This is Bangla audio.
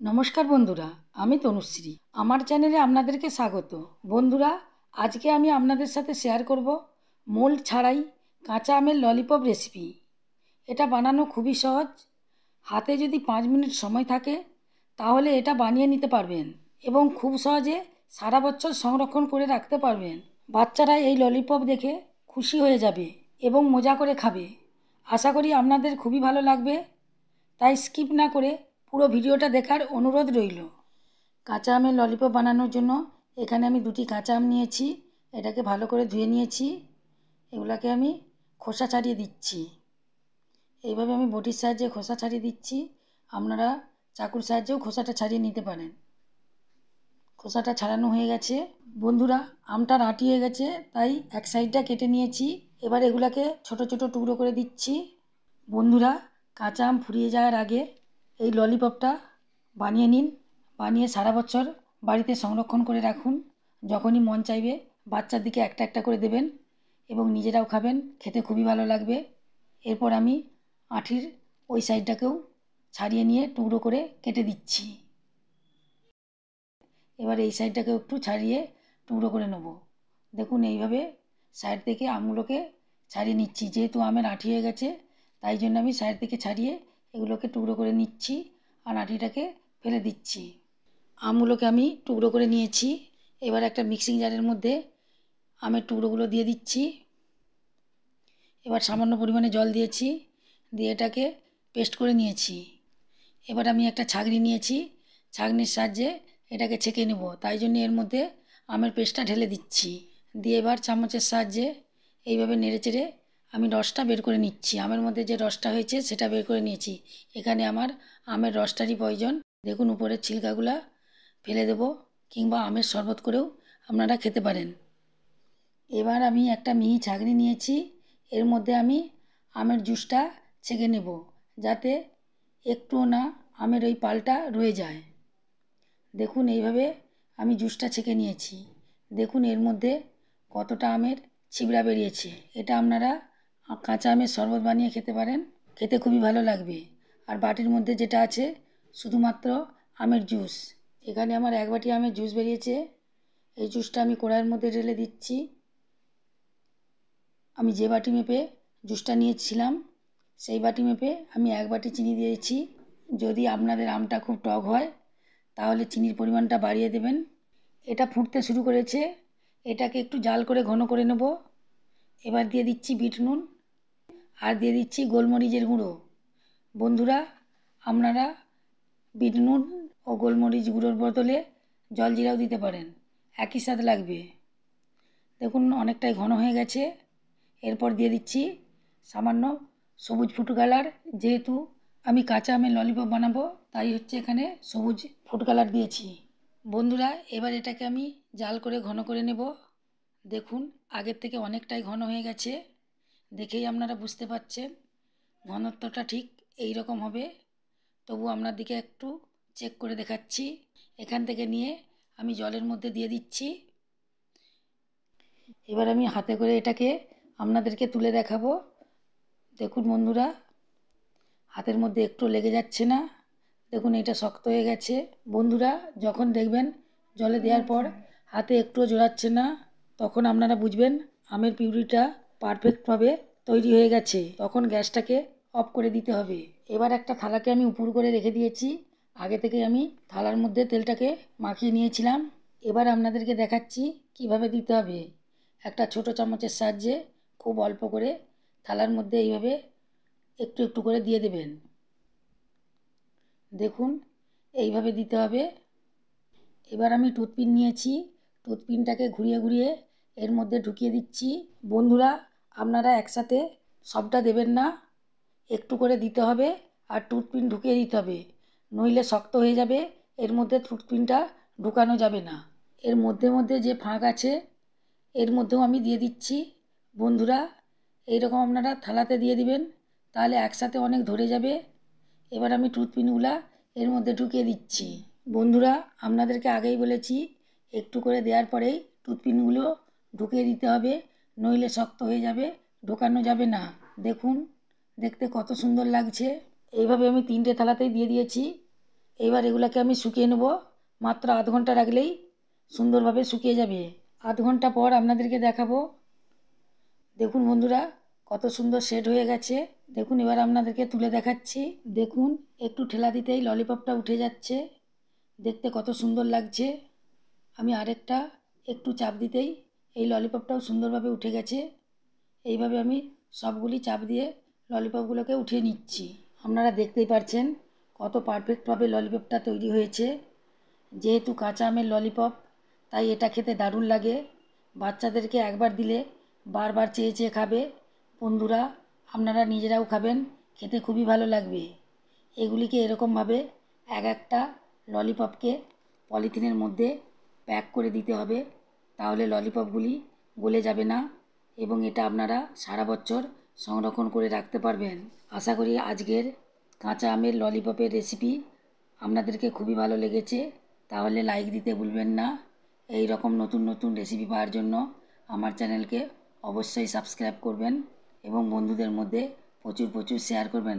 নমস্কার বন্ধুরা, আমি তনুশ্রী। আমার চ্যানেলে আপনাদেরকে স্বাগত। বন্ধুরা, আজকে আমি আপনাদের সাথে শেয়ার করব মোল্ড ছাড়াই কাঁচা আমের ললিপপ রেসিপি। এটা বানানো খুবই সহজ। হাতে যদি 5 মিনিট সময় থাকে তাহলে এটা বানিয়ে নিতে পারবেন এবং খুব সহজে সারা বছর সংরক্ষণ করে রাখতে পারবেন। বাচ্চারা এই ললিপপ দেখে খুশি হয়ে যাবে এবং মজা করে খাবে। আশা করি আপনাদের খুবই ভালো লাগবে, তাই স্কিপ না করে পুরো ভিডিওটা দেখার অনুরোধ রইল। কাঁচা আমের ললিপপ বানানোর জন্য এখানে আমি 2টি কাঁচা আম নিয়েছি। এটাকে ভালো করে ধুয়ে নিয়েছি। এগুলাকে আমি খোসা ছাড়িয়ে দিচ্ছি। এইভাবে আমি বটির সাহায্যে খোসা ছাড়িয়ে দিচ্ছি। আপনারা চাকুর সাহায্যেও খোসাটা ছাড়িয়ে নিতে পারেন। খোসাটা ছাড়ানো হয়ে গেছে। বন্ধুরা, আমটা আঁটি হয়ে গেছে, তাই এক সাইডটা কেটে নিয়েছি। এবার এগুলাকে ছোট ছোট টুকরো করে দিচ্ছি। বন্ধুরা, কাঁচা আম ফুরিয়ে যাওয়ার আগে এই ললিপপটা বানিয়ে নিন। বানিয়ে সারা বছর বাড়িতে সংরক্ষণ করে রাখুন। যখনই মন চাইবে বাচ্চার দিকে একটা একটা করে দেবেন এবং নিজেরাও খাবেন। খেতে খুবই ভালো লাগবে। এরপর আমি আঁটির ওই সাইডটাকেও ছাড়িয়ে নিয়ে টুকরো করে কেটে দিচ্ছি। এবার এই সাইডটাকেও একটু ছাড়িয়ে টুকরো করে নেব। দেখুন, এইভাবে সাইড থেকে আমগুলোকে ছাড়িয়ে নিচ্ছি। যেহেতু আমের আঁটি হয়ে গেছে, তাই জন্য আমি সাইড থেকে ছাড়িয়ে এগুলোকে টুকরো করে নিচ্ছি আর আঁটিটাকে ফেলে দিচ্ছি। আমগুলোকে আমি টুকরো করে নিয়েছি। এবার একটা মিক্সিং জারের মধ্যে আমের টুকরোগুলো দিয়ে দিচ্ছি। এবার সামান্য পরিমাণে জল দিয়েছি, দিয়ে এটাকে পেস্ট করে নিয়েছি। এবার আমি একটা ছাঁকনি নিয়েছি, ছাঁকনির সাহায্যে এটাকে ছেঁকে নেব। তাই জন্য এর মধ্যে আমের পেস্টটা ঢেলে দিচ্ছি। দিয়ে এবার চামচের সাহায্যে এইভাবে নেড়েচেড়ে আমি রসটা বের করে নিচ্ছি। আমের মধ্যে যে রসটা হয়েছে সেটা বের করে নিয়েছি। এখানে আমার আমের রসটারই প্রয়োজন। দেখুন, উপরের ছিলকাগুলা ফেলে দেব, কিংবা আমের শরবত করেও আপনারা খেতে পারেন। এবার আমি একটা মিহি ছাঁকনি নিয়েছি। এর মধ্যে আমি আমের জুসটা ছেঁকে নেব, যাতে একটুও না আমের ওই পালটা রয়ে যায়। দেখুন, এইভাবে আমি জুসটা ছেঁকে নিয়েছি। দেখুন এর মধ্যে কতটা আমের ছিবড়া বেরিয়েছে। এটা আপনারা কাঁচা আমের শরবত বানিয়ে খেতে পারেন। খেতে খুবই ভালো লাগবে। আর বাটির মধ্যে যেটা আছে শুধুমাত্র আমের জুস। এখানে আমার 1 বাটি আমের জুস বেরিয়েছে। এই জুসটা আমি কড়াইয়ের মধ্যে ঢেলে দিচ্ছি। আমি যে বাটি মেপে জুসটা নিয়েছিলাম সেই বাটি মেপে আমি 1 বাটি চিনি দিয়েছি। যদি আপনাদের আমটা খুব টক হয় তাহলে চিনির পরিমাণটা বাড়িয়ে দেবেন। এটা ফুটতে শুরু করেছে। এটাকে একটু জাল করে ঘন করে নেব। এবার দিয়ে দিচ্ছি বিট নুন আর দিয়ে দিচ্ছি গোলমরিচের গুঁড়ো। বন্ধুরা, আপনারা বিট নুন ও গোলমরিচ গুঁড়োর বদলে জলজিরাও দিতে পারেন, একই স্বাদ লাগবে। দেখুন অনেকটাই ঘন হয়ে গেছে। এরপর দিয়ে দিচ্ছি সামান্য সবুজ ফুড কালার। যেহেতু আমি কাঁচা আমের ললিপপ বানাবো, তাই হচ্ছে এখানে সবুজ ফুড কালার দিয়েছি। বন্ধুরা, এবার এটাকে আমি জাল করে ঘন করে নেব। দেখুন, আগের থেকে অনেকটাই ঘন হয়ে গেছে। দেখেই আপনারা বুঝতে পারছেন ঘনত্বটা ঠিক এই রকম হবে। তবু আপনার দিকে একটু চেক করে দেখাচ্ছি। এখান থেকে নিয়ে আমি জলের মধ্যে দিয়ে দিচ্ছি। এবার আমি হাতে করে এটাকে আপনাদেরকে তুলে দেখাবো। দেখুন বন্ধুরা, হাতের মধ্যে একটু লেগে যাচ্ছে না। দেখুন, এটা শক্ত হয়ে গেছে। বন্ধুরা, যখন দেখবেন জলে দেওয়ার পর হাতে একটুও জোড়াচ্ছে না, তখন আপনারা বুঝবেন আমের পিউরিটা পারফেক্টভাবে তৈরি হয়ে গেছে। তখন গ্যাসটাকে অফ করে দিতে হবে। এবার একটা থালাকে আমি উপর করে রেখে দিয়েছি। আগে থেকে আমি থালার মধ্যে তেলটাকে মাখিয়ে নিয়েছিলাম। এবার আপনাদেরকে দেখাচ্ছি কিভাবে দিতে হবে। একটা ছোট চামচের সাহায্যে খুব অল্প করে থালার মধ্যে এইভাবে একটু একটু করে দিয়ে দেবেন। দেখুন, এইভাবে দিতে হবে। এবার আমি টুথপিন নিয়েছি। টুথপিনটাকে ঘুরিয়ে ঘুরিয়ে এর মধ্যে ঢুকিয়ে দিচ্ছি। বন্ধুরা, আপনারা একসাথে সবটা দেবেন না, একটু করে দিতে হবে আর টুথপিন ঢুকিয়ে দিতে হবে, নইলে শক্ত হয়ে যাবে। এর মধ্যে টুথপিনটা ঢুকানো যাবে না। এর মধ্যে মধ্যে যে ফাঁক আছে এর মধ্যেও আমি দিয়ে দিচ্ছি। বন্ধুরা, এইরকম আপনারা থালাতে দিয়ে দিবেন, তাহলে একসাথে অনেক ধরে যাবে। এবার আমি টুথপিনগুলা এর মধ্যে ঢুকিয়ে দিচ্ছি। বন্ধুরা, আপনাদেরকে আগেই বলেছি একটু করে দেওয়ার পরেই টুথপিনগুলো ঢুকিয়ে দিতে হবে, নইলে শক্ত হয়ে যাবে, ঢোকানো যাবে না। দেখুন, দেখতে কত সুন্দর লাগছে। এইভাবে আমি 3টে থালাতেই দিয়ে দিয়েছি। এবার এগুলোকে আমি শুকিয়ে নেব। মাত্র আধ ঘন্টা রাখলেই সুন্দরভাবে শুকিয়ে যাবে। আধ ঘন্টা পর আপনাদেরকে দেখাবো। দেখুন বন্ধুরা, কত সুন্দর সেট হয়ে গেছে। দেখুন এবার আপনাদেরকে তুলে দেখাচ্ছি। দেখুন একটু ঠেলা দিতেই ললিপপটা উঠে যাচ্ছে। দেখতে কত সুন্দর লাগছে। আমি আরেকটা একটু চাপ দিতেই এই ললিপপটাও সুন্দরভাবে উঠে গেছে। এইভাবে আমি সবগুলি চাপ দিয়ে ললিপপগুলোকে উঠিয়ে নিচ্ছি। আপনারা দেখতেই পাচ্ছেন কত পারফেক্টভাবে ললিপপটা তৈরি হয়েছে। যেহেতু কাঁচা আমের ললিপপ, তাই এটা খেতে দারুণ লাগে। বাচ্চাদেরকে একবার দিলে বারবার চেয়ে চেয়ে খাবে। বন্ধুরা, আপনারা নিজেরাও খাবেন, খেতে খুবই ভালো লাগবে। এগুলিকে এরকমভাবে এক একটা ললিপপকে পলিথিনের মধ্যে প্যাক করে দিতে হবে, তাহলে ললিপপগুলি গলে যাবে না এবং এটা আপনারা সারা বছর সংরক্ষণ করে রাখতে পারবেন। আশা করি আজকের কাঁচা আমের ললিপপের রেসিপি আপনাদেরকে খুবই ভালো লেগেছে। তাহলে লাইক দিতে ভুলবেন না। এই রকম নতুন নতুন রেসিপি পাওয়ার জন্য আমার চ্যানেলকে অবশ্যই সাবস্ক্রাইব করবেন এবং বন্ধুদের মধ্যে প্রচুর প্রচুর শেয়ার করবেন।